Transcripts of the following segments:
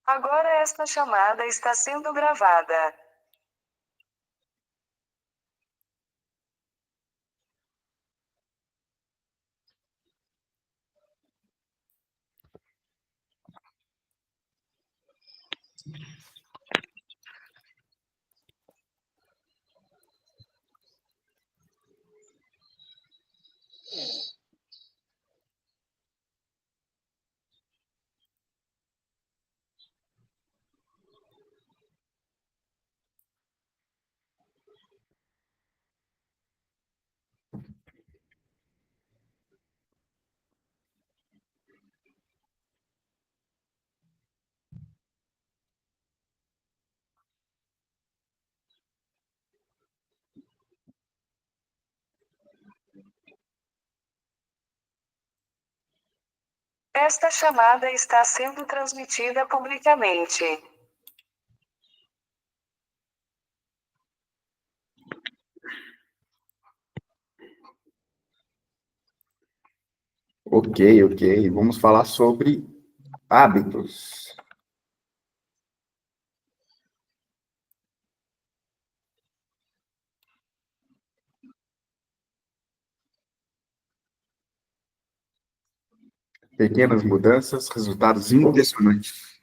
Agora esta chamada está sendo gravada. Esta chamada está sendo transmitida publicamente. Ok, ok. Vamos falar sobre hábitos. Pequenas mudanças, resultados impressionantes.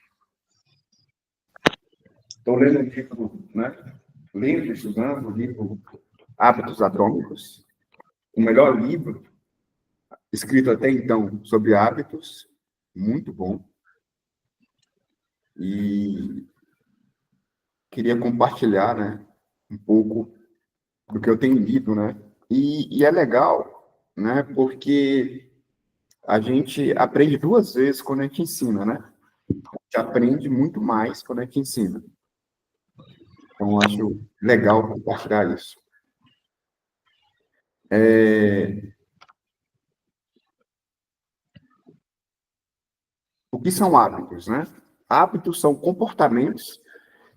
Estou lendo um livro, né? Lendo e estudando o livro Hábitos Atômicos, o melhor livro escrito até então sobre hábitos, muito bom. E queria compartilhar, né, um pouco do que eu tenho lido, né? E é legal, né? Porque a gente aprende duas vezes quando a gente ensina, né? A gente aprende muito mais quando a gente ensina. Então, eu acho legal compartilhar isso. O que são hábitos, né? Hábitos são comportamentos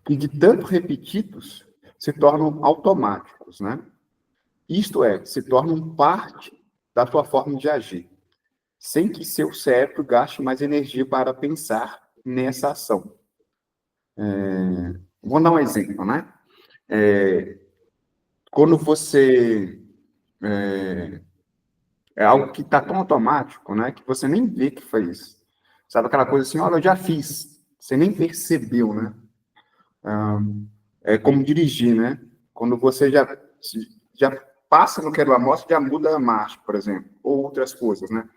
que, de tanto repetidos, se tornam automáticos, né? Isto é, se tornam parte da sua forma de agir, sem que seu cérebro gaste mais energia para pensar nessa ação. Vou dar um exemplo, né? Quando você é algo que está tão automático, né, que você nem vê que fez. Sabe aquela coisa assim, olha, eu já fiz. Você nem percebeu, né? É como dirigir, né? Quando você já passa no quero a mostra, já muda a marcha, por exemplo, ou outras coisas, né?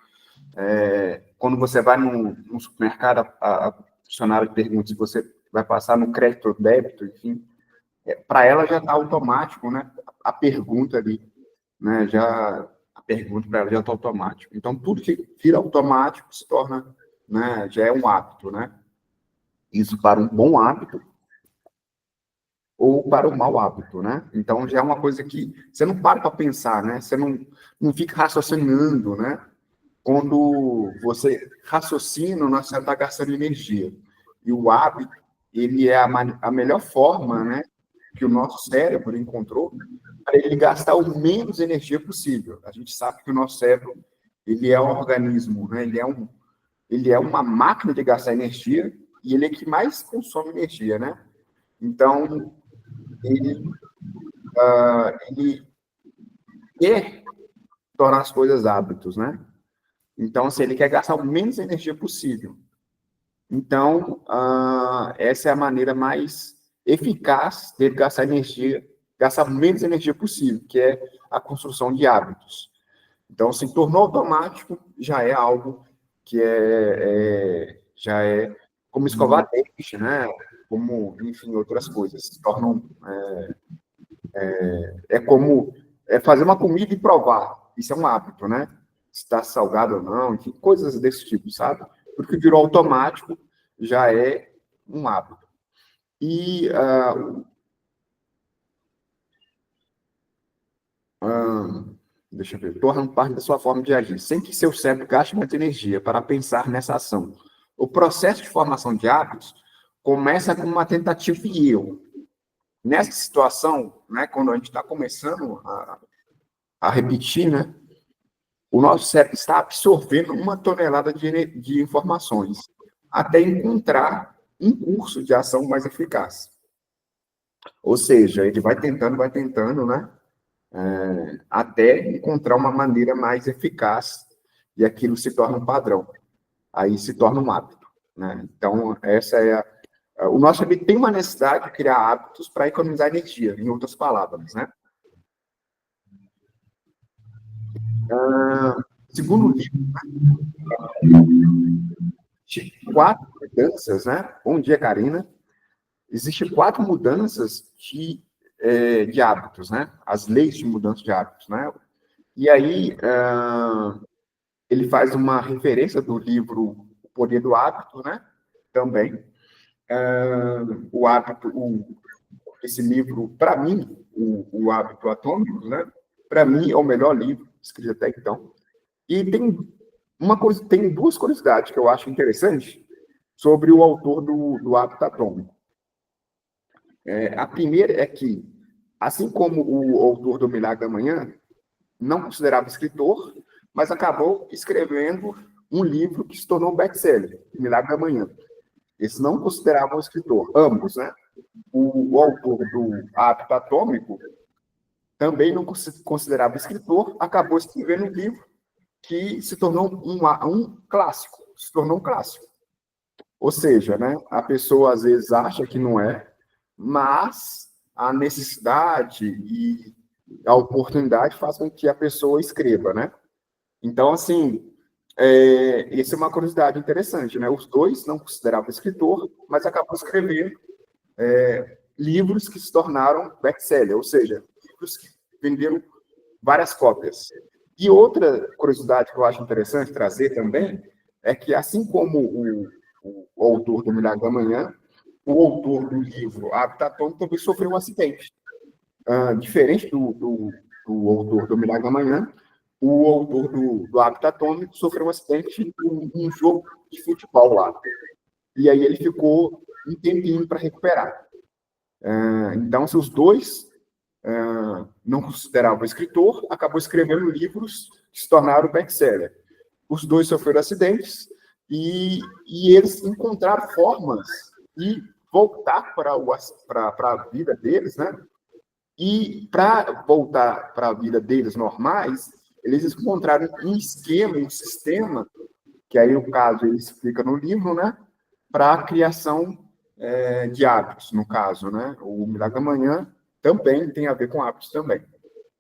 Quando você vai num supermercado, a funcionária pergunta se você vai passar no crédito ou débito, enfim, para ela já está automático, né? A pergunta ali, né? Já a pergunta para ela já está automático. Então tudo que vira automático se torna, né? Já é um hábito, né? Isso para um bom hábito ou para o mau hábito, né? Então já é uma coisa que você não para pensar, né? Você não fica raciocinando, né? Quando você raciocina, você está gastando energia. E o hábito, ele é a melhor forma, né? Que o nosso cérebro encontrou para ele gastar o menos energia possível. A gente sabe que o nosso cérebro, ele é um organismo, né? Ele é uma máquina de gastar energia e ele é que mais consome energia, né? Então, ele quer tornar as coisas hábitos, né? Então, assim, ele quer gastar o menos energia possível. Então, essa é a maneira mais eficaz dele gastar energia, gastar menos energia possível, que é a construção de hábitos. Então, se tornou automático, já é algo que já é como escovar dente, né? Como, enfim, outras coisas. Se tornam, é como fazer uma comida e provar. Isso é um hábito, né? Se está salgado ou não, enfim, coisas desse tipo, sabe? Porque virou automático, já é um hábito. E deixa eu ver, torna parte da sua forma de agir, sem que seu cérebro gaste muita energia para pensar nessa ação. O processo de formação de hábitos começa com uma tentativa e erro. Nessa situação, né, quando a gente está começando a repetir, né, o nosso cérebro está absorvendo uma tonelada de informações até encontrar um curso de ação mais eficaz. Ou seja, ele vai tentando, né? Até encontrar uma maneira mais eficaz e aquilo se torna um padrão. Aí se torna um hábito, né? Então, essa é o nosso cérebro tem uma necessidade de criar hábitos para economizar energia, em outras palavras, né? Segundo livro, de 4 mudanças, né? Bom dia, Karina. Existem 4 mudanças de hábitos, né? As leis de mudança de hábitos, né? E aí, ele faz uma referência do livro O Poder do Hábito, né? Também. O hábito, esse livro, para mim, o Hábito Atômico, né? Para mim, é o melhor livro escrito até então. E tem 2 curiosidades que eu acho interessantes sobre o autor do Hábito Atômico. A primeira é que, assim como o autor do Milagre da Manhã não considerava escritor, mas acabou escrevendo um livro que se tornou um best-seller, Milagre da Manhã. Eles não consideravam escritor, ambos, né? O autor do Hábito Atômico também não considerava escritor, acabou escrevendo um livro que se tornou um clássico, se tornou um clássico. Ou seja, né, a pessoa às vezes acha que não é, mas a necessidade e a oportunidade faz com que a pessoa escreva, né? Então, assim, essa é uma curiosidade interessante, né? Os dois não consideravam escritor, mas acabou escrevendo livros que se tornaram best-seller, ou seja, livros que venderam várias cópias. E outra curiosidade que eu acho interessante trazer também é que, assim como o autor do Milagre da Manhã, o autor do livro Hábito Atômico também sofreu um acidente. Diferente do autor do Milagre da Manhã, o autor do Hábito Atômico sofreu um acidente em um jogo de futebol lá. E aí ele ficou um tempinho para recuperar. Então, se os dois não consideravam escritor, acabou escrevendo livros que se tornaram best-seller. Os dois sofreram acidentes e eles encontraram formas de voltar para a vida deles, né? E para voltar para a vida deles normais, eles encontraram um esquema, um sistema, que aí, no caso, ele explica no livro, né? Para a criação de hábitos, no caso, né? O Milagre da Manhã também tem a ver com hábitos também.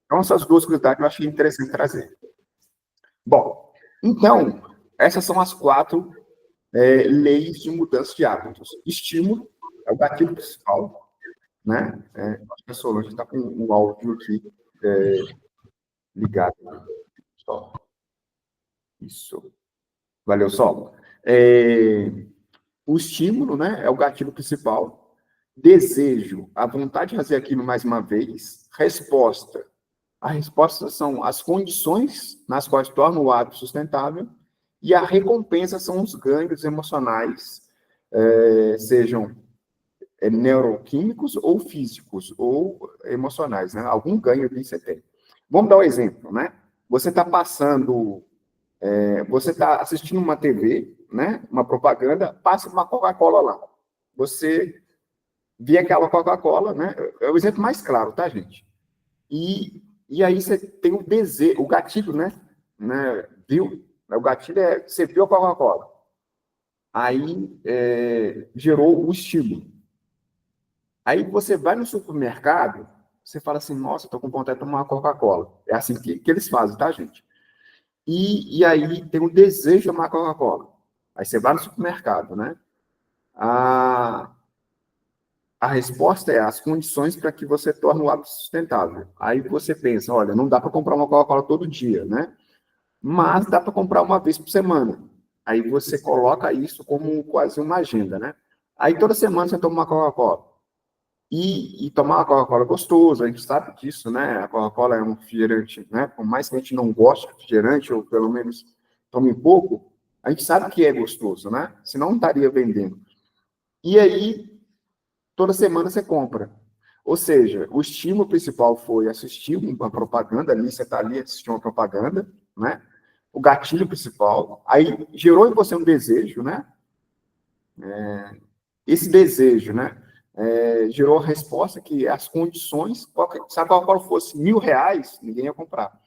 Então, essas 2 curiosidades eu achei interessante trazer. Bom, então, essas são as 4 leis de mudança de hábitos. Estímulo é o gatilho principal, né? Acho que a Solange está com o áudio aqui ligado. Só. Isso. Valeu, Sol. O estímulo, né, é o gatilho principal. Desejo, a vontade de fazer aquilo mais uma vez. Resposta. A resposta são as condições nas quais torna o hábito sustentável. E a recompensa são os ganhos emocionais, sejam neuroquímicos ou físicos, ou emocionais, né? Algum ganho que você tem. Vamos dar um exemplo, né? Você está você está assistindo uma TV, né? Uma propaganda, passa uma Coca-Cola lá. Você vê aquela Coca-Cola, né? É o exemplo mais claro, tá, gente? E aí você tem o desejo, o gatilho, né? Viu? O gatilho você viu a Coca-Cola. Aí gerou o estímulo. Aí você vai no supermercado, você fala assim, nossa, estou com vontade de tomar uma Coca-Cola. É assim que eles fazem, tá, gente? E aí tem o desejo de tomar Coca-Cola. Aí você vai no supermercado, né? A resposta é as condições para que você torne o hábito sustentável. Aí você pensa, olha, não dá para comprar uma Coca-Cola todo dia, né? Mas dá para comprar uma vez por semana. Aí você coloca isso como quase uma agenda, né? Aí toda semana você toma uma Coca-Cola. E tomar uma Coca-Cola é gostoso, a gente sabe disso, né? A Coca-Cola é um refrigerante, né? Por mais que a gente não goste de refrigerante, ou pelo menos tome pouco, a gente sabe que é gostoso, né? Senão não estaria vendendo. E aí, toda semana você compra. Ou seja, o estímulo principal foi assistir uma propaganda, ali você está ali assistindo uma propaganda, né? O gatilho principal, aí gerou em você um desejo, né? esse desejo, né, gerou a resposta que as condições, sabe qual fosse R$ 1.000, ninguém ia comprar.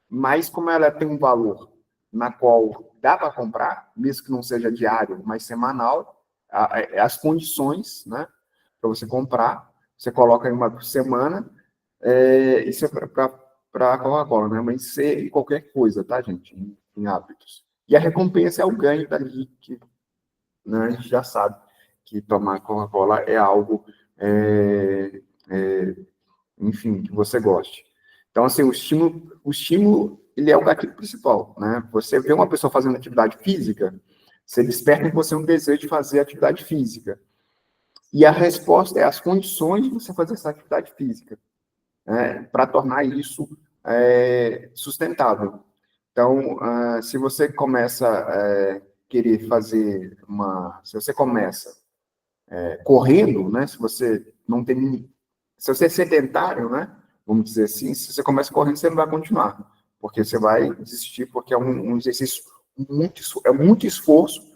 Mas como ela tem um valor na qual dá para comprar, mesmo que não seja diário, mas semanal, as condições, né, para você comprar, você coloca em uma semana, isso é para a Coca-Cola, né, mas isso é qualquer coisa, tá, gente, em hábitos. E a recompensa é o ganho dali, que, né, a gente já sabe que tomar Coca-Cola é algo, enfim, que você goste. Então, assim, o estímulo, ele é o gatilho principal, né? Você vê uma pessoa fazendo atividade física, você desperta em você um desejo de fazer atividade física. E a resposta é as condições de você fazer essa atividade física, né? Para tornar isso sustentável. Então, se você começa a querer fazer se você começa correndo, né? Se você não tem, se você é sedentário, né? Vamos dizer assim, se você começa correndo, você não vai continuar, porque você vai desistir, porque é um exercício muito esforço,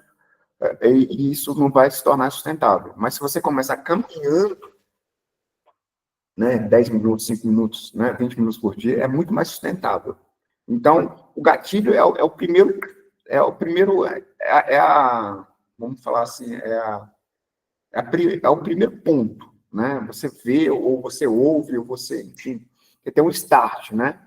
e isso não vai se tornar sustentável. Mas se você começa caminhando, né, 10 minutos, 5 minutos, né, 20 minutos por dia, é muito mais sustentável. Então, o gatilho é o primeiro, vamos falar assim, é o primeiro ponto, né? Você vê, ou você ouve, ou você, enfim, tem um start, né?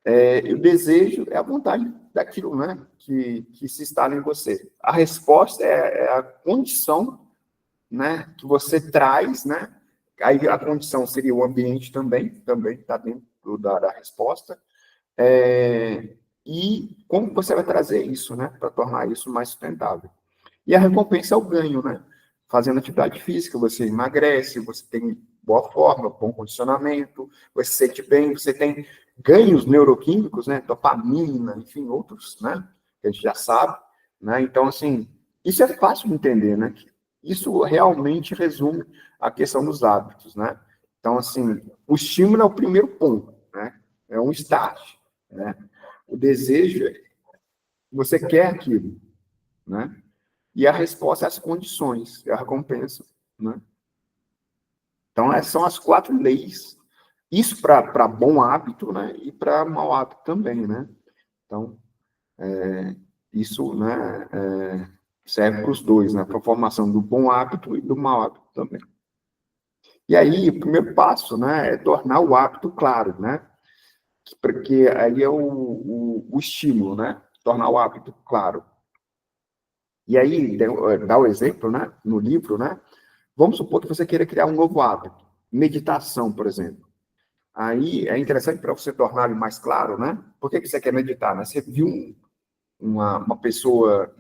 E o desejo é a vontade daquilo, né? Que se instala em você. A resposta é a condição, né? Que você traz, né? Aí a condição seria o ambiente também está dentro da resposta. E como você vai trazer isso, né? Para tornar isso mais sustentável. E a recompensa é o ganho, né? Fazendo atividade física, você emagrece, você tem boa forma, bom condicionamento, você se sente bem, você tem ganhos neuroquímicos, né? Dopamina, enfim, outros, né? Que a gente já sabe, né? Então, assim, isso é fácil de entender, né? Isso realmente resume a questão dos hábitos, né? Então, assim, o estímulo é o primeiro ponto, né? É um start, né? O desejo, você quer aquilo, né? E a resposta é as condições, é a recompensa, né? Então, essas são as 4 leis. Isso para bom hábito, né? E para mau hábito também, né? Então, isso, né, serve para os dois, né? Para a formação do bom hábito e do mau hábito também. E aí, o primeiro passo, né, é tornar o hábito claro, né? Porque aí é o estímulo, né? Tornar o hábito claro. E aí, dá o exemplo, né? No livro, né? Vamos supor que você queira criar um novo hábito, meditação, por exemplo. Aí é interessante para você tornar ele mais claro, né? Por que você quer meditar? Né? Você viu uma pessoa,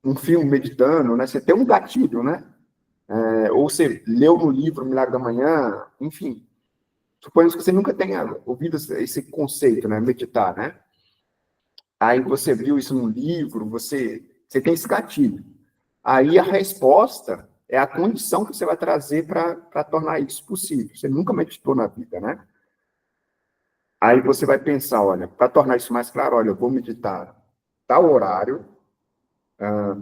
um filme meditando, né? Você tem um gatilho, né? Ou você leu no livro Milagre da Manhã, enfim. Suponhamos que você nunca tenha ouvido esse conceito, né? Meditar, né? Aí você viu isso no livro, você tem esse gatilho. Aí a resposta é a condição que você vai trazer para tornar isso possível. Você nunca meditou na vida, né? Aí você vai pensar, olha, para tornar isso mais claro, olha, eu vou meditar tal horário,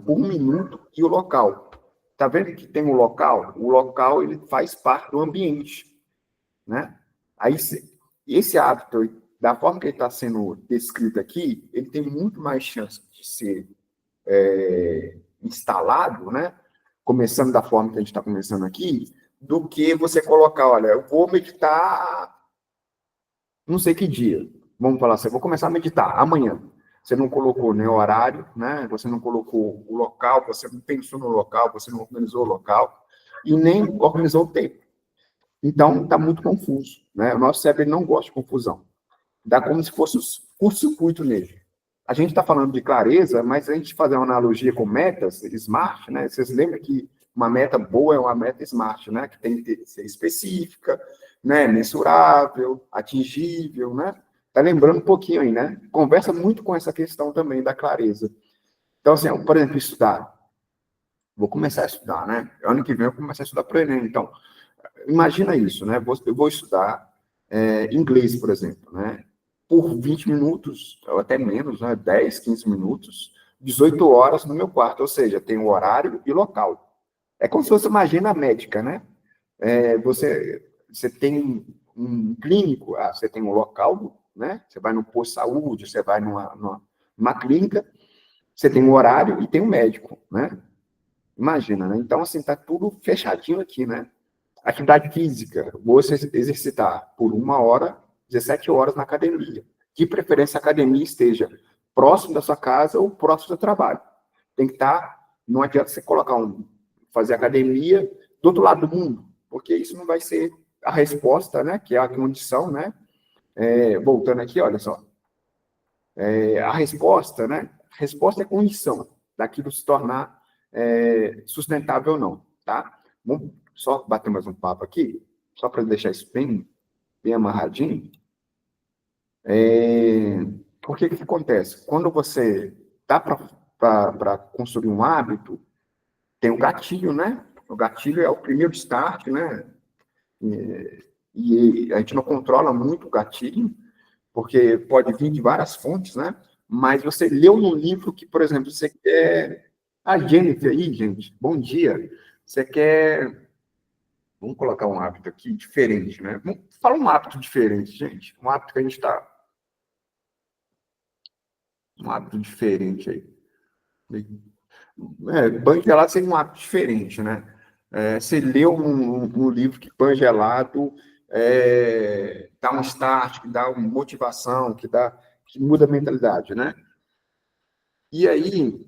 por 1 minuto e o local. Tá vendo que tem um local? O local, ele faz parte do ambiente, né? Aí, esse hábito, da forma que ele está sendo descrito aqui, ele tem muito mais chance de ser instalado, né? Começando da forma que a gente está começando aqui, do que você colocar, olha, eu vou meditar não sei que dia. Vamos falar assim, eu vou começar a meditar amanhã. Você não colocou nem o horário, né? Você não colocou o local, você não pensou no local, você não organizou o local e nem organizou o tempo. Então, está muito confuso, né? O nosso cérebro não gosta de confusão. Dá como se fosse curto-circuito nele. A gente está falando de clareza, mas a gente fazer uma analogia com metas, smart, né? Vocês lembram que uma meta boa é uma meta smart, né? Que tem que ser específica, né? Mensurável, atingível, né? Tá lembrando um pouquinho aí, né? Conversa muito com essa questão também da clareza. Então, assim, por exemplo, estudar. Vou começar a estudar, né? Ano que vem eu vou começar a estudar para o Enem. Então, imagina isso, né? Eu vou estudar inglês, por exemplo, né? Por 20 minutos, ou até menos, né? 10, 15 minutos, 18 horas no meu quarto, ou seja, tem o horário e local. É como se fosse uma agenda médica, né? Você tem um clínico, você tem um local, né? Você vai no posto de saúde, você vai numa clínica, você tem um horário e tem um médico, né? Imagina, né? Então, assim, tá tudo fechadinho aqui, né? Atividade física, você exercitar por 1 hora, 17 horas na academia. De preferência, a academia esteja próximo da sua casa ou próximo do seu trabalho. Tem que estar, não adianta você fazer academia do outro lado do mundo, porque isso não vai ser a resposta, né? Que é a condição, né? Voltando aqui, olha só. A resposta, né? A resposta é condição daquilo se tornar sustentável ou não, tá? Vamos só bater mais um papo aqui, só para deixar isso bem amarradinho. Por que acontece? Quando você tá para construir um hábito, tem o gatilho, né? O gatilho é o primeiro start, né? E a gente não controla muito o gatilho, porque pode vir de várias fontes, né? Mas você leu num livro que, por exemplo, você quer. A Jennifer aí, gente, bom dia. Você quer. Vamos colocar um hábito aqui diferente, né? Fala um hábito diferente, gente. Um hábito que a gente está. Um hábito diferente aí. Banho gelado seria um hábito diferente, né? Você leu um livro que banho gelado dá um start, que dá uma motivação, que muda a mentalidade, né? E aí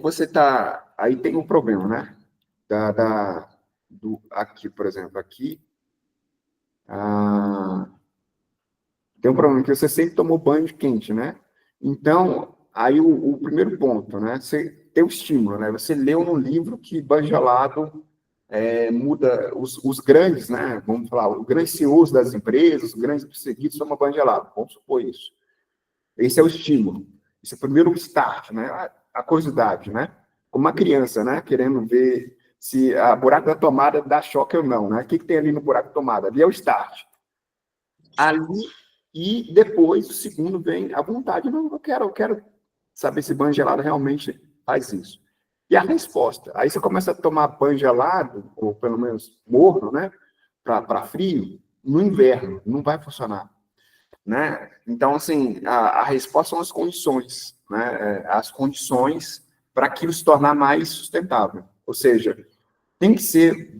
você tá, aí tem um problema, né? Aqui, por exemplo, aqui, ah, tem um problema que você sempre tomou banho quente, né? Então, aí o primeiro ponto, né? Você tem o estímulo, né? Você leu num livro que banho gelado muda os grandes, né? Vamos falar, os grandes CEOs das empresas, os grandes perseguidos tomam banho gelado. Vamos supor isso. Esse é o estímulo. Esse é o primeiro start, né? A curiosidade, né? Como uma criança, né? Querendo ver se a buraco da tomada dá choque ou não, né? O que tem ali no buraco da tomada? Ali é o start. Ali, e depois, o segundo, vem a vontade. Não, eu quero saber se banho gelado realmente faz isso. E a resposta. Aí você começa a tomar banho gelado, ou pelo menos morno, né? Para frio, no inverno. Não vai funcionar. Né? Então, assim, a resposta são as condições, né? As condições para aquilo se tornar mais sustentável. Ou seja, tem que ser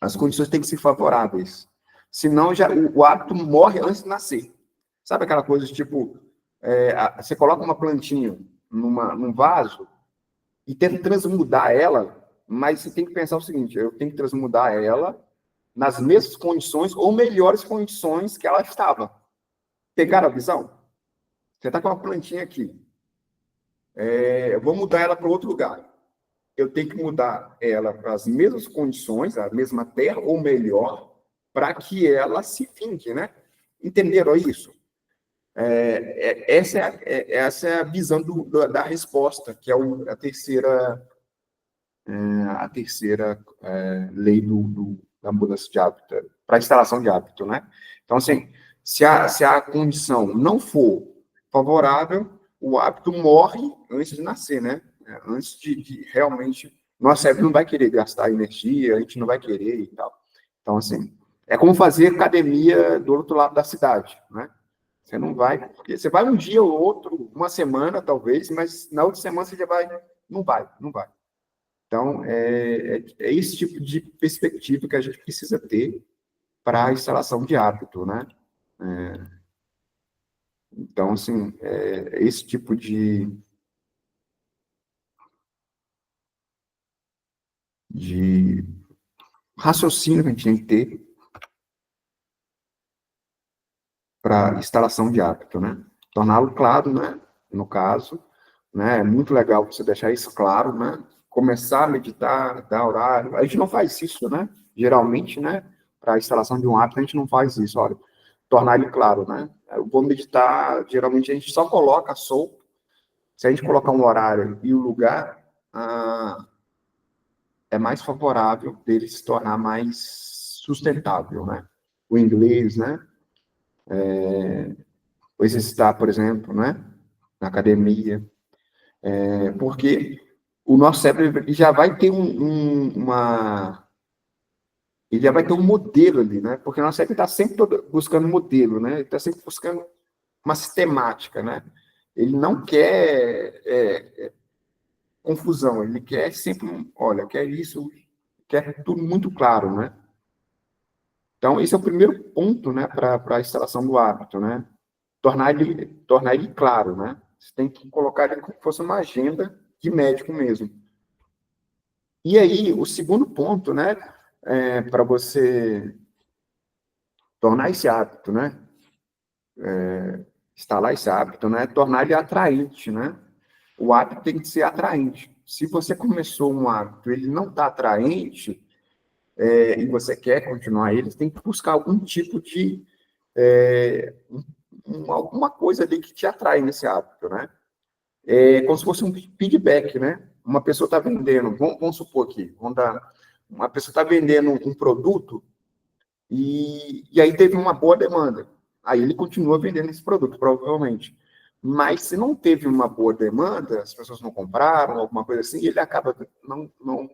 as condições têm que ser favoráveis. Senão, o hábito morre antes de nascer. Sabe aquela coisa tipo, você coloca uma plantinha num vaso e tenta transmudar ela, mas você tem que pensar o seguinte: eu tenho que transmudar ela nas mesmas condições ou melhores condições que ela estava. Pegaram a visão? Você está com uma plantinha aqui. Eu vou mudar ela para outro lugar. Eu tenho que mudar ela para as mesmas condições, a mesma terra, ou melhor, para que ela se finque, né? Entenderam isso? Essa é a visão da resposta, que é a terceira lei da mudança de hábito, para a instalação de hábito, né? Então, assim, se a condição não for favorável, o hábito morre antes de nascer, né? Antes de realmente, nosso cérebro não vai querer gastar energia, a gente não vai querer e tal. Então, assim, é como fazer academia do outro lado da cidade, né? Você não vai, porque você vai um dia ou outro, uma semana talvez, mas na outra semana você já vai, não vai. Então, é esse tipo de perspectiva que a gente precisa ter para a instalação de hábito, né? Então, assim, esse tipo de raciocínio que a gente tem que ter para instalação de hábito, né? Torná-lo claro, né? No caso, né? É muito legal você deixar isso claro, né? Começar a meditar, dar horário. A gente não faz isso, né? Geralmente, né? Para a instalação de um hábito, a gente não faz isso. Olha, tornar ele claro, né? Eu vou meditar, geralmente a gente só coloca solto. Se a gente colocar um horário e o lugar, é mais favorável dele se tornar mais sustentável, né? O inglês, né? O exercitar, por exemplo, né? Na academia. Por quê? o nosso cérebro ele já vai ter ele já vai ter um modelo ali, né? Porque o nosso cérebro está sempre buscando modelo, né? Ele está sempre buscando uma sistemática, né? Ele não quer confusão, ele quer sempre, olha, quer isso, quer tudo muito claro, né? Então, esse é o primeiro ponto, né, para a instalação do hábito, né? Tornar ele claro, né? Você tem que colocar ele como se fosse uma agenda de médico mesmo. E aí, o segundo ponto, né, para você tornar esse hábito, né, instalar esse hábito, né, tornar ele atraente, né? O hábito tem que ser atraente. Se você começou um hábito, ele não está atraente, e você quer continuar ele, você tem que buscar algum tipo de alguma coisa ali que te atrai nesse hábito, né? É como se fosse um feedback, né? Uma pessoa está vendendo, vamos supor aqui, uma pessoa está vendendo um produto e aí teve uma boa demanda. Aí ele continua vendendo esse produto, provavelmente. Mas se não teve uma boa demanda, as pessoas não compraram, alguma coisa assim, ele acaba não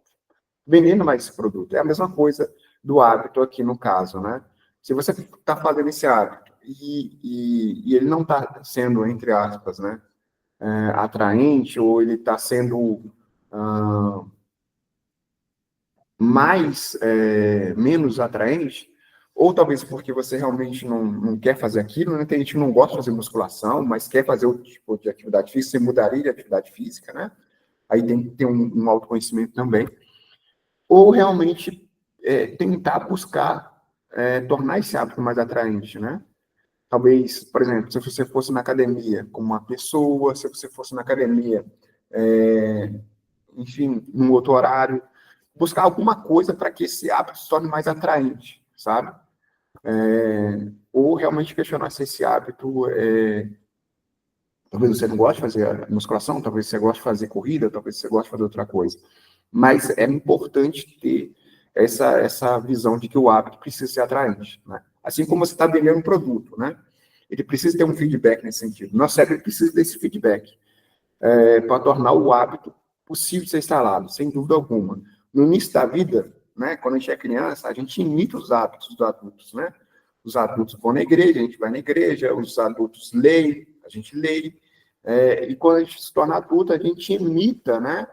vendendo mais esse produto. É a mesma coisa do hábito aqui no caso, né? Se você está fazendo esse hábito e ele não está sendo, entre aspas, né, atraente, ou ele está sendo menos atraente, ou talvez porque você realmente não quer fazer aquilo, né? Tem gente que não gosta de fazer musculação, mas quer fazer outro tipo de atividade física, você mudaria de atividade física, né? Aí tem que ter um autoconhecimento também. Ou realmente tentar buscar tornar esse hábito mais atraente, né? Talvez, por exemplo, se você fosse na academia com uma pessoa, se você fosse na academia, enfim, num outro horário, buscar alguma coisa para que esse hábito se torne mais atraente, sabe? Ou realmente questionar se esse hábito talvez você não goste de fazer musculação, talvez você goste de fazer corrida, talvez você goste de fazer outra coisa. Mas é importante ter essa visão de que o hábito precisa ser atraente, né? Assim como você está vendendo um produto, né? Ele precisa ter um feedback nesse sentido. Nosso cérebro precisa desse feedback para tornar o hábito possível de ser instalado, sem dúvida alguma. No início da vida, né, quando a gente é criança, a gente imita os hábitos dos adultos, né? Os adultos vão na igreja, a gente vai na igreja, os adultos leem, a gente lê, e quando a gente se torna adulto, a gente imita, né,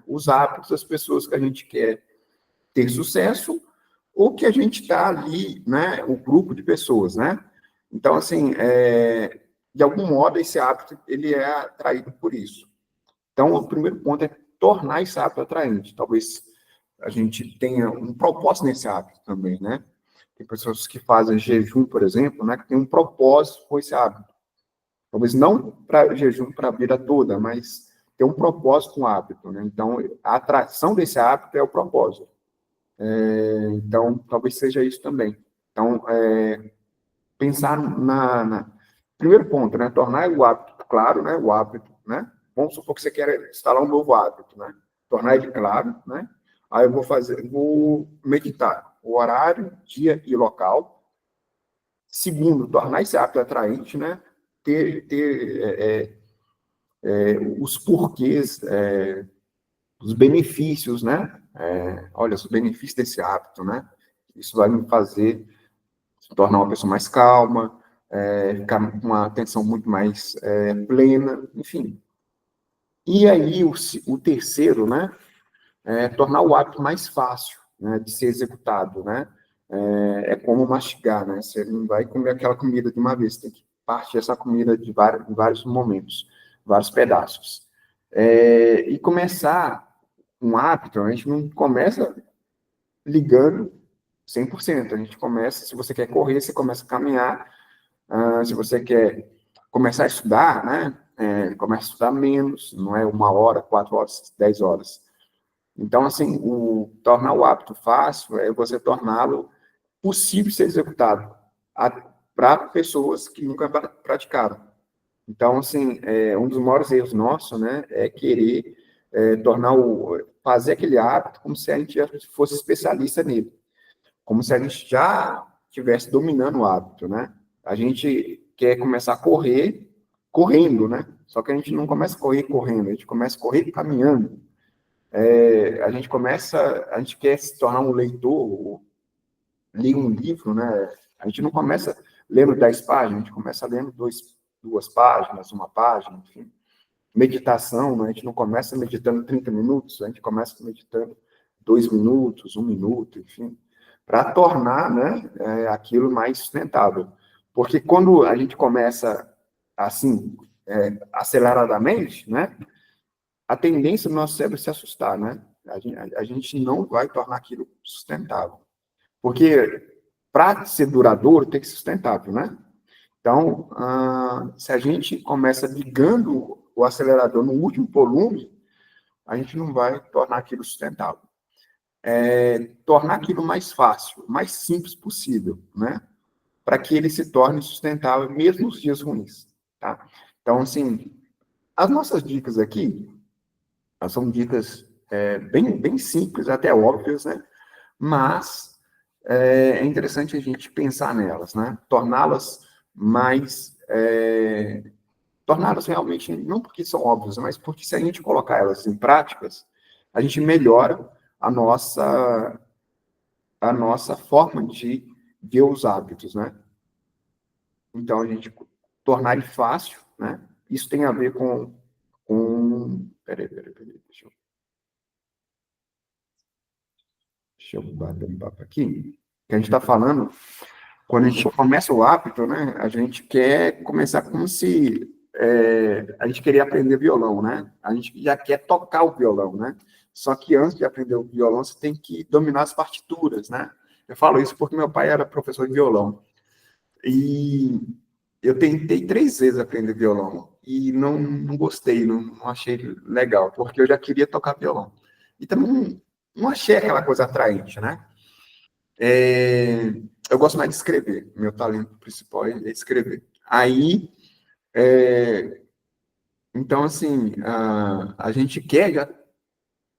os hábitos das pessoas que a gente quer ter sucesso, ou que a gente está ali, né, o grupo de pessoas, né? Então, assim, de algum modo, esse hábito, ele é atraído por isso. Então, o primeiro ponto é tornar esse hábito atraente. Talvez a gente tenha um propósito nesse hábito também, né? Tem pessoas que fazem jejum, por exemplo, né, que tem um propósito com esse hábito. Talvez não para jejum para a vida toda, mas ter um propósito com o hábito, né? Então, a atração desse hábito é o propósito. Então, talvez seja isso também. Então, pensar primeiro ponto, né? Tornar o hábito claro, né? O hábito, né? Vamos supor que você quer instalar um novo hábito, né? Tornar ele claro, né? Aí eu vou meditar o horário, dia e local. Segundo, tornar esse hábito atraente, né? Ter os porquês, os benefícios, né? Olha, os benefícios desse hábito, né? Isso vai me fazer se tornar uma pessoa mais calma, ficar com uma atenção muito mais plena, enfim. E aí, o terceiro, né, tornar o hábito mais fácil, né, de ser executado, né? Como mastigar, né? Você não vai comer aquela comida de uma vez, tem que partir essa comida em vários momentos, vários pedaços. E começar um hábito, a gente não começa ligando 100%. A gente começa, se você quer correr, você começa a caminhar. Se você quer começar a estudar, né? Começa a estudar menos, não é 1 hora, 4 horas, 10 horas. Então, assim, tornar o hábito fácil é você torná-lo possível de ser executado para pessoas que nunca praticaram. Então, assim, um dos maiores erros nossos, né, é querer fazer aquele hábito como se a gente já fosse especialista nele, como se a gente já estivesse dominando o hábito, né? A gente quer começar a correr correndo, né? Só que a gente não começa a correr correndo, a gente começa a correr caminhando. A gente quer se tornar um leitor, ler um livro, né? A gente não começa lendo 10 páginas, a gente começa lendo duas páginas, uma página, enfim. Meditação, né? A gente não começa meditando 30 minutos, a gente começa meditando 2 minutos, 1 minuto, enfim, para tornar, né, aquilo mais sustentável. Porque quando a gente começa assim, aceleradamente, né, a tendência do nosso cérebro é se assustar, né? A gente não vai tornar aquilo sustentável. Porque para ser duradouro, tem que ser sustentável, né? Então, se a gente começa ligando o acelerador no último volume, a gente não vai tornar aquilo sustentável. Tornar aquilo mais fácil, mais simples possível, né? Para que ele se torne sustentável mesmo nos dias ruins, tá? Então, assim, as nossas dicas aqui, elas são dicas bem simples, até óbvias, né? Mas é interessante a gente pensar nelas, né? Torná-las mais torná-las realmente, não porque são óbvias, mas porque se a gente colocar elas em práticas, a gente melhora a nossa forma de ver os hábitos, né? Então, a gente tornar ele fácil, né? Isso tem a ver peraí, deixa eu bater um papo aqui. Que a gente está falando, quando a gente começa o hábito, né? A gente quer começar como se a gente queria aprender violão, né? A gente já quer tocar o violão, né? Só que antes de aprender o violão, você tem que dominar as partituras, né? Eu falo isso porque meu pai era professor de violão. E eu tentei 3 vezes aprender violão e não gostei, não achei legal, porque eu já queria tocar violão. Então, não achei aquela coisa atraente, né? Eu gosto mais de escrever. Meu talento principal é escrever. Aí, então, assim, a gente quer, já,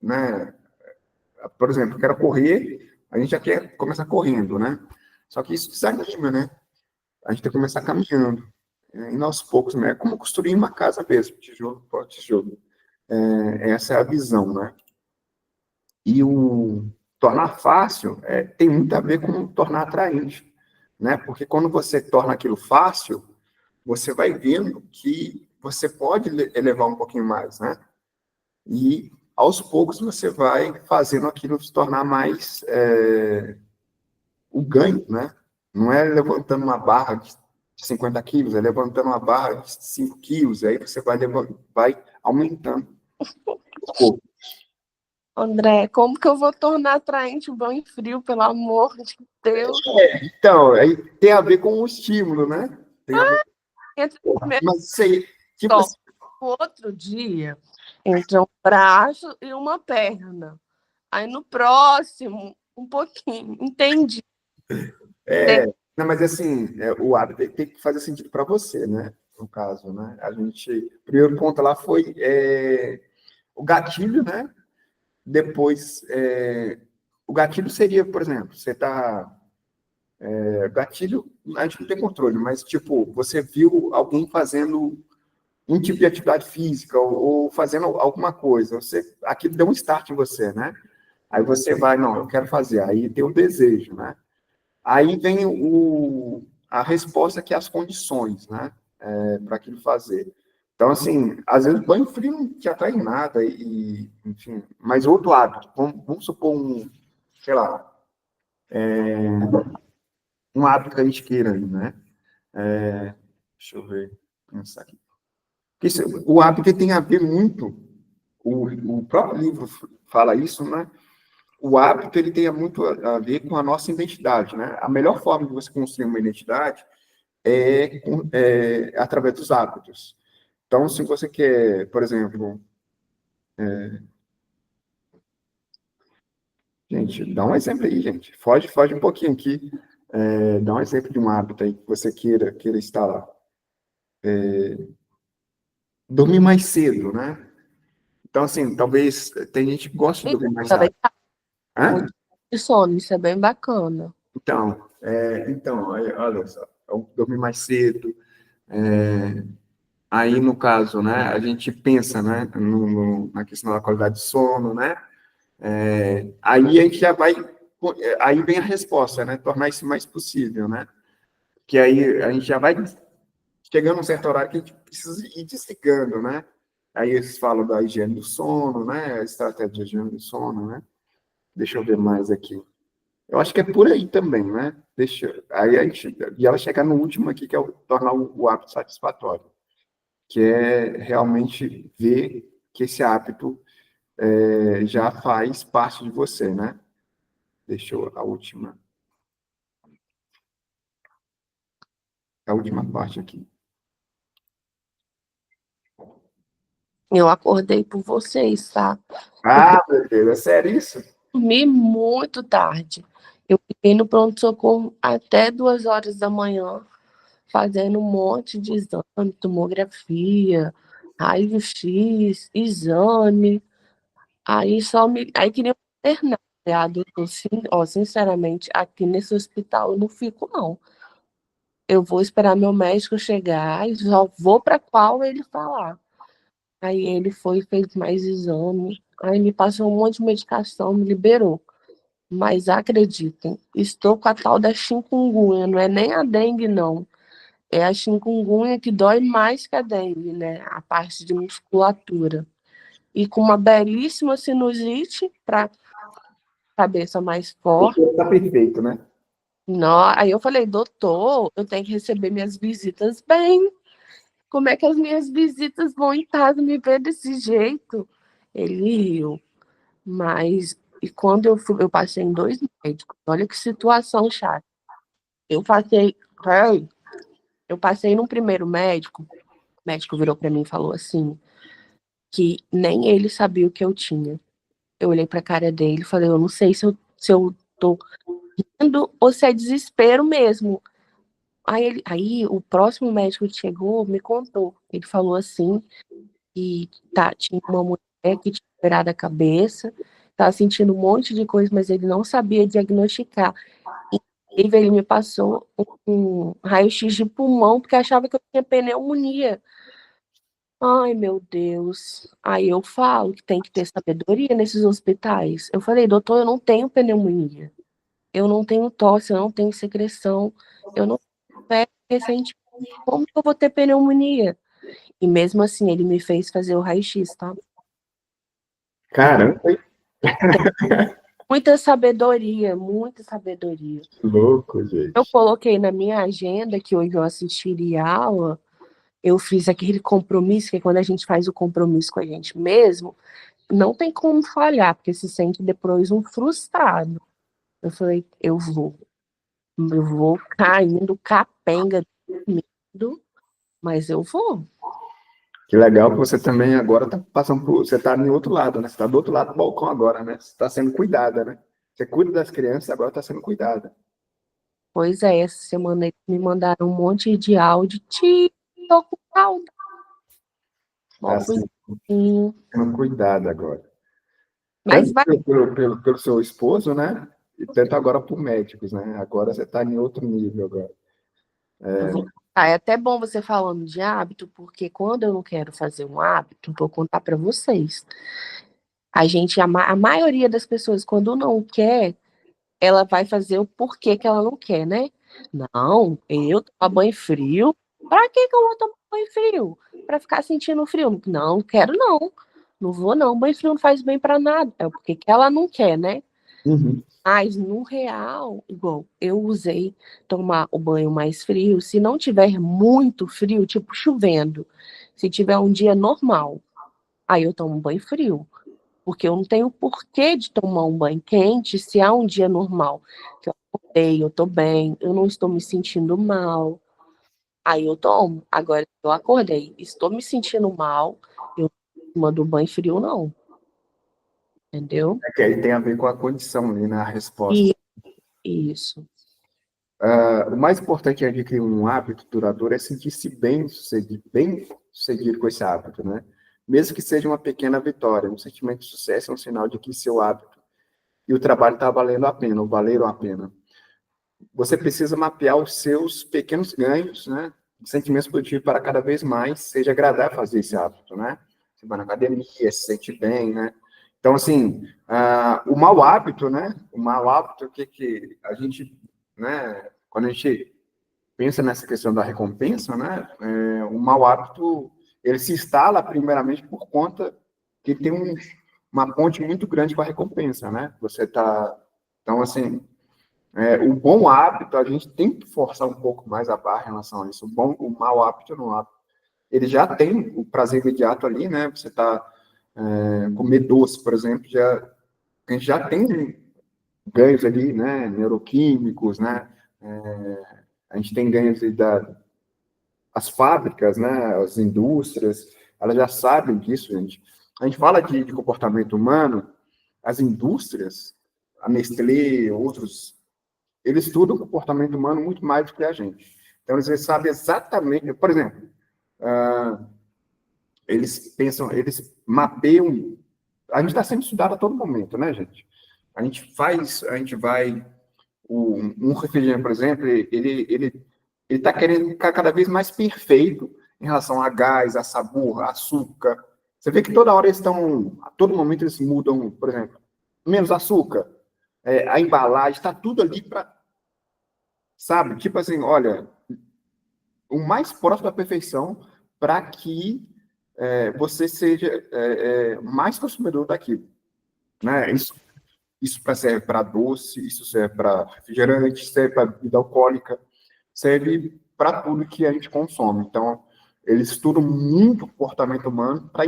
né? Por exemplo, eu quero correr, a gente já quer começar correndo, né? Só que isso desanima, né? A gente tem que começar caminhando. E aos poucos, né? É como construir uma casa mesmo, tijolo por tijolo. Essa é a visão, né? E o tornar fácil tem muito a ver com tornar atraente, né? Porque quando você torna aquilo fácil, você vai vendo que você pode elevar um pouquinho mais, né? E aos poucos você vai fazendo aquilo se tornar mais o ganho, né? Não é levantando uma barra de 50 quilos, é levantando uma barra de 5 quilos, aí você vai aumentando um pouco. André, como que eu vou tornar atraente o banho frio, pelo amor de Deus? Então, aí tem a ver com o estímulo, né? Tem a ver. Mas sei, tipo assim. O outro dia, entra um braço e uma perna. Aí no próximo, um pouquinho. Entendi. Não, mas assim, o hábito tem que fazer sentido para você, né? No caso, né? O primeiro ponto lá foi o gatilho, né? Depois, o gatilho seria, por exemplo, você está. Gatilho, a gente não tem controle, mas, tipo, você viu alguém fazendo um tipo de atividade física ou fazendo alguma coisa, aquilo deu um start em você, né? Aí você vai, não, eu quero fazer, aí tem o desejo, né? Aí vem a resposta que é as condições, né? Para aquilo fazer. Então, assim, às vezes banho frio não te atrai em nada, enfim, mas outro hábito, vamos supor sei lá, um hábito que a gente queira, né? Deixa eu ver, pensar aqui. O hábito tem a ver muito, o próprio livro fala isso, né? O hábito ele tem muito a ver com a nossa identidade, né? A melhor forma de você construir uma identidade é através dos hábitos. Então, se você quer, por exemplo, gente, dá um exemplo aí, gente. Foge um pouquinho aqui. Dá um exemplo de um hábito aí que você queira instalar. Dormir mais cedo, né? Então, assim, talvez tem gente que gosta de dormir mais tarde. Hã? De sono, isso é bem bacana. Então, olha só, eu dormir mais cedo, Aí, no caso, né, a gente pensa, né, na questão da qualidade de sono, né? Aí a gente já vai, aí vem a resposta, né? Tornar isso mais possível, né? Que aí a gente já vai chegando a um certo horário que a gente precisa ir desligando, né? Aí eles falam da higiene do sono, né? A estratégia de higiene do sono, né? Deixa eu ver mais aqui. Eu acho que é por aí também, né? Aí a gente, e ela chega no último aqui, que é tornar o hábito satisfatório, que é realmente ver que esse hábito já faz parte de você, né? Deixa eu, a última parte aqui. Eu acordei por vocês, tá? Porque Ah, meu Deus, é sério isso? eu dormi muito tarde. Eu fiquei no pronto-socorro até 2 horas da manhã, fazendo um monte de exame, tomografia, raio-x, exame. Aí queria internar. Ah, doutor, sim, ó, sinceramente, aqui nesse hospital eu não fico, não. Eu vou esperar meu médico chegar e só vou para qual ele falar. Aí ele foi e fez mais exame. Aí me passou um monte de medicação, me liberou. Mas acreditem, estou com a tal da chikungunya, não é nem a dengue, não. É a chikungunya que dói mais que a dengue, né? A parte de musculatura. E com uma belíssima sinusite para cabeça mais forte. Tá perfeito, né? Não, aí eu falei, doutor, eu tenho que receber minhas visitas bem. Como é que as minhas visitas vão em casa me ver desse jeito? Ele riu. Mas, e quando eu passei em 2 médicos, olha que situação chata. Eu passei, ai, eu passei num primeiro médico, o médico virou para mim e falou assim, que nem ele sabia o que eu tinha. Eu olhei para a cara dele e falei, eu não sei se eu tô rindo ou se é desespero mesmo. Aí o próximo médico que chegou me contou. Ele falou assim que tinha uma mulher que tinha operado a cabeça, estava sentindo um monte de coisa, mas ele não sabia diagnosticar. Inclusive, ele me passou um raio-x de pulmão, porque achava que eu tinha pneumonia. Ai, meu Deus. Aí eu falo que tem que ter sabedoria nesses hospitais. Eu falei, doutor, eu não tenho pneumonia. Eu não tenho tosse, eu não tenho secreção. Eu não tenho recente. Como que eu vou ter pneumonia? E mesmo assim, ele me fez fazer o raio-x, tá? Caramba, Muita sabedoria, muita sabedoria. que louco, Eu gente. coloquei na minha agenda que hoje eu assistiria a aula, eu fiz aquele compromisso, que é quando a gente faz o compromisso com a gente mesmo, não tem como falhar, porque se sente depois um frustrado. Eu falei, eu vou caindo, capenga, dormindo, mas eu vou. Que legal que você também agora está passando por. Você está em outro lado, né? Você está do outro lado do balcão agora, né? Você está sendo cuidada, né? Você cuida das crianças, agora está sendo cuidada. Pois é, essa semana eles me mandaram um monte de áudio, tô com saudade, Está mó bonitinho. sendo cuidada agora. Mas Tanto vai. pelo seu esposo, né? E tanto agora por médicos, né? Agora você está em outro nível agora. É até bom você falando de hábito, porque quando eu não quero fazer um hábito, vou contar para vocês. A maioria das pessoas, quando não quer, ela vai fazer o porquê que ela não quer, né? Não, eu tomar banho frio. Pra que que eu vou tomar banho frio? Pra ficar sentindo frio? Não, quero não. Não vou não. Banho frio não faz bem pra nada. É o porquê que ela não quer, né? Uhum. Mas no real, igual, eu usei tomar o banho mais frio. Se não tiver muito frio, tipo chovendo, se tiver um dia normal, aí eu tomo banho frio. Porque eu não tenho porquê de tomar um banho quente se há um dia normal. Que eu acordei, eu tô bem, eu não estou me sentindo mal. Aí eu tomo. Agora, eu acordei, estou me sentindo mal, eu não mando banho frio, não. Entendeu? É que aí tem a ver com a condição ali, na resposta. E isso. O mais importante é adquirir um hábito duradouro é sentir-se bem sucedido com esse hábito, né? Mesmo que seja uma pequena vitória, um sentimento de sucesso é um sinal de que seu hábito e o trabalho está valendo a pena, ou valeram a pena. Você precisa mapear os seus pequenos ganhos, né? sentimentos positivos para cada vez mais seja agradável fazer esse hábito, né? Você vai na academia, se sente bem, né? Então, assim, o mau hábito, né? O mau hábito, que a gente, né? Quando a gente pensa nessa questão da recompensa, né? O mau hábito, ele se instala primeiramente por conta que tem uma ponte muito grande com a recompensa, né? Você tá... Então, assim, o bom hábito, a gente tem que forçar um pouco mais a barra em relação a isso. O mau hábito não. Ele já tem o prazer imediato ali, né? Você tá comer doce, por exemplo, a gente já tem ganhos ali, né? Neuroquímicos, né? A gente tem ganhos as fábricas, né? As indústrias, elas já sabem disso, gente. A gente fala de comportamento humano, as indústrias, a Nestlé, outros, eles estudam o comportamento humano muito mais do que a gente. Então, eles sabem exatamente, por exemplo, eles mapeiam. A gente está sendo estudado a todo momento, né, gente? A gente vai. Um refrigerante, por exemplo, ele está querendo ficar cada vez mais perfeito em relação a gás, a sabor, a açúcar. Você vê que toda hora eles estão, a todo momento eles mudam, por exemplo, menos açúcar, a embalagem, está tudo ali para, sabe? Tipo assim, olha, o mais próximo da perfeição para que você seja mais consumidor daquilo, né? Isso serve para doce, isso serve para refrigerante, serve para bebida alcoólica, serve para tudo que a gente consome. Então, eles estudam muito o comportamento humano para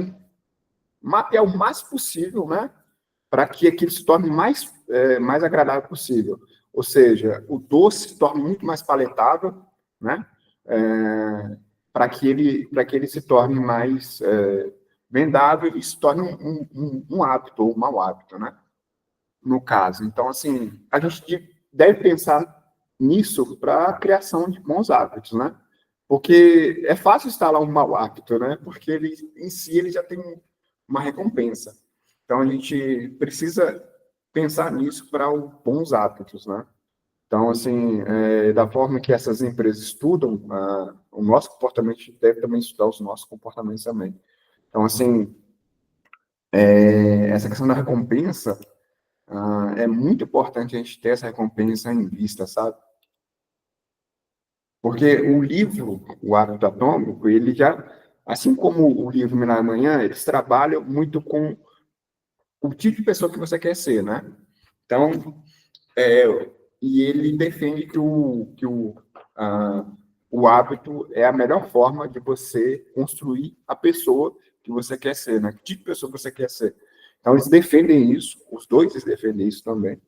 mapear o mais possível, né? Para que aquilo se torne mais agradável possível. Ou seja, o doce se torne muito mais palatável, né? Para que ele se torne mais vendável e se torne um hábito ou um mau hábito, né? No caso. Então, assim, a gente deve pensar nisso para a criação de bons hábitos, né? Porque é fácil instalar um mau hábito, né? Porque ele, em si, ele já tem uma recompensa. Então, a gente precisa pensar nisso para os bons hábitos, né? Então, assim, da forma que essas empresas estudam o nosso comportamento, a gente deve também estudar os nossos comportamentos também. Então, assim, essa questão da recompensa, é muito importante a gente ter essa recompensa em vista, sabe? Porque o livro, O Hábito Atômico, ele já, assim como o livro Milagre Amanhã, eles trabalham muito com o tipo de pessoa que você quer ser, né? Então, e ele defende que o hábito é a melhor forma de você construir a pessoa que você quer ser, né? Que tipo de pessoa você quer ser. Então, eles defendem isso, os dois eles defendem isso também.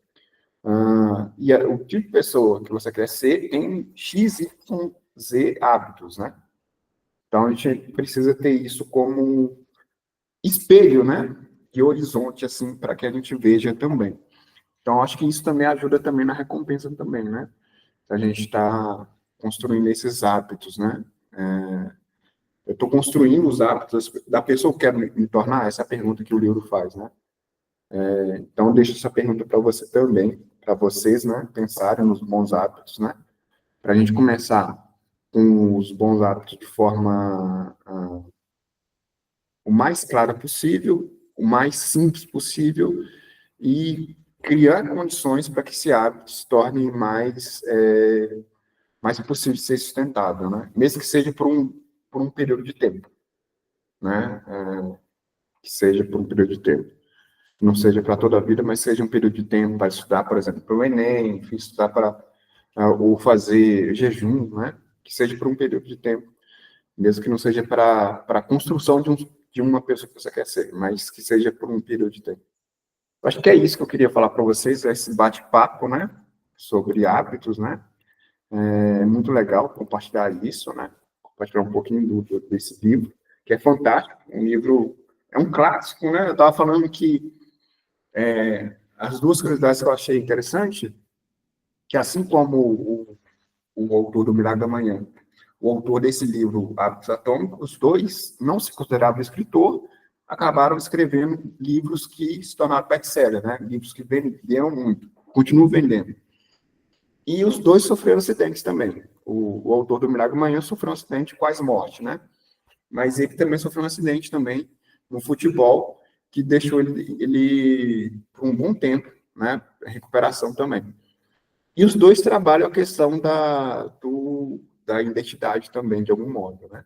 O tipo de pessoa que você quer ser tem X, Y, Z hábitos, né? Então, a gente precisa ter isso como espelho, né? E horizonte, assim, para que a gente veja também. Então, acho que isso também ajuda também na recompensa também, né? A gente está construindo esses hábitos, né? Eu estou construindo os hábitos da pessoa que eu quero me tornar, essa é a pergunta que o livro faz, né? Então, deixo essa pergunta para você também, para vocês, né? Pensarem nos bons hábitos, né? Para a gente começar com os bons hábitos de forma o mais clara possível, o mais simples possível e criar condições para que esse hábito se torne mais possível de ser sustentável, né? Mesmo que seja por um período de tempo, né? Que seja por um período de tempo. Não seja para toda a vida, mas seja um período de tempo para estudar, por exemplo, para o Enem, estudar para ou fazer jejum, né? Que seja por um período de tempo, mesmo que não seja para a construção de uma pessoa que você quer ser, mas que seja por um período de tempo. Eu acho que é isso que eu queria falar para vocês, esse bate-papo, né? Sobre hábitos, né? É muito legal compartilhar isso, né? Compartilhar um pouquinho desse livro, que é fantástico. Um livro, é um clássico, né? Eu estava falando que as duas curiosidades que eu achei interessante, que assim como o autor do Milagre da Manhã, o autor desse livro, Hábitos Atômicos, os dois não se consideravam escritor, acabaram escrevendo livros que se tornaram best-seller, né? Livros que venderam muito, continuam vendendo. E os dois sofreram acidentes também. O autor do Milagre Manhã sofreu um acidente, quase morte, né? Mas ele também sofreu um acidente também no futebol, que deixou ele por um bom tempo, né? Recuperação também. E os dois trabalham a questão da identidade também, de algum modo, né?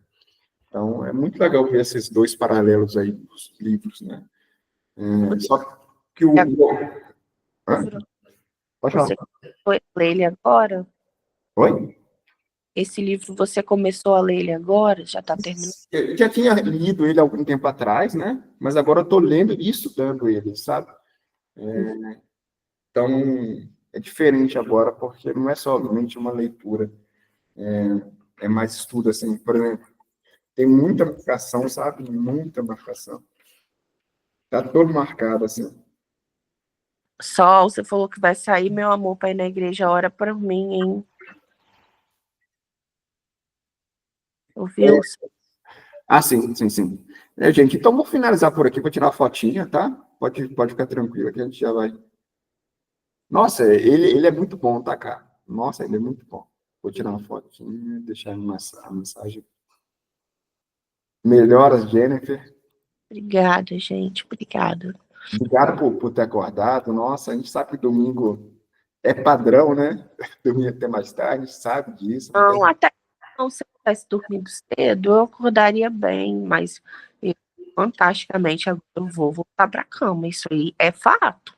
Então, é muito legal ver esses dois paralelos aí dos livros, né? Só que o... Hã? Pode falar. Você começou a ler ele agora? Oi? Esse livro você começou a ler ele agora? Já está terminando? Eu já tinha lido ele há algum tempo atrás, né? Mas agora eu estou lendo e estudando ele, sabe? Então, é diferente agora, porque não é somente uma leitura, é mais estudo, assim, por exemplo, tem muita marcação, sabe? Muita marcação. Tá todo marcado, assim. Sol, você falou que vai sair, meu amor, para ir na igreja, ora por mim, hein? Ouviu? Ah, sim, sim, sim. Gente, então vou finalizar por aqui, vou tirar uma fotinha, tá? Pode ficar tranquilo que a gente já vai. Nossa, ele é muito bom, tá, cara? Nossa, ele é muito bom. Vou tirar uma fotinha, deixar a mensagem. Melhoras, Jennifer. Obrigada, gente. Obrigada. Obrigado por ter acordado. Nossa, a gente sabe que domingo é padrão, né? Dormir até mais tarde, a gente sabe disso. Não, até não, se eu tivesse dormido cedo, eu acordaria bem, mas fantasticamente agora eu vou voltar para a cama. Isso aí é fato.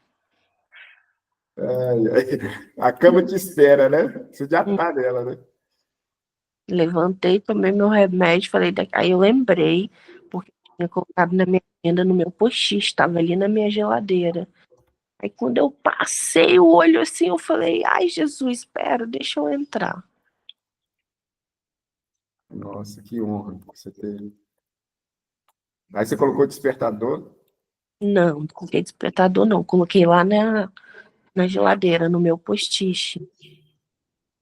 A cama te espera, né? Você já tá nela, né? Levantei, tomei meu remédio, falei, aí eu lembrei, porque eu tinha colocado na minha agenda, no meu post-it, estava ali na minha geladeira. Aí quando eu passei o olho assim, eu falei, ai Jesus, espera, deixa eu entrar. Nossa, que honra que você teve. Aí você colocou o despertador. Não, não coloquei despertador, não. Coloquei lá na geladeira, no meu post-it.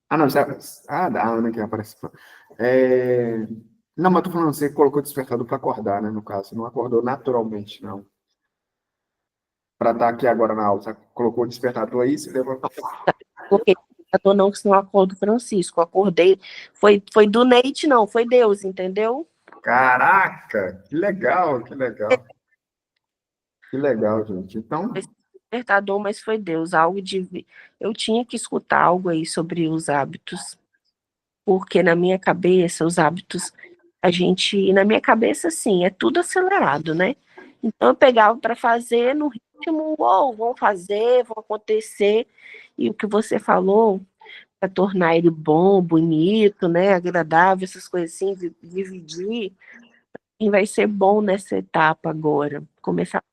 Ah, não, da Ana que apareceu. Não, mas tô falando, você colocou o despertador para acordar, né? No caso, você não acordou naturalmente, não. Para estar aqui agora na aula. Você colocou o despertador aí, você levantou. Coloquei despertador, não, que senão eu acordo Francisco. Eu acordei. Foi do Neite, não, foi Deus, entendeu? Caraca, que legal, que legal. Que legal, gente. Então, Esse despertador, mas foi Deus. Algo de. Eu tinha que escutar algo aí sobre os hábitos. Porque na minha cabeça, os hábitos, na minha cabeça, assim, é tudo acelerado, né? Então eu pegava para fazer no ritmo, ou vão fazer, vão acontecer, e o que você falou, para tornar ele bom, bonito, né, agradável, essas coisas assim, dividir, e vai ser bom nessa etapa agora, começar a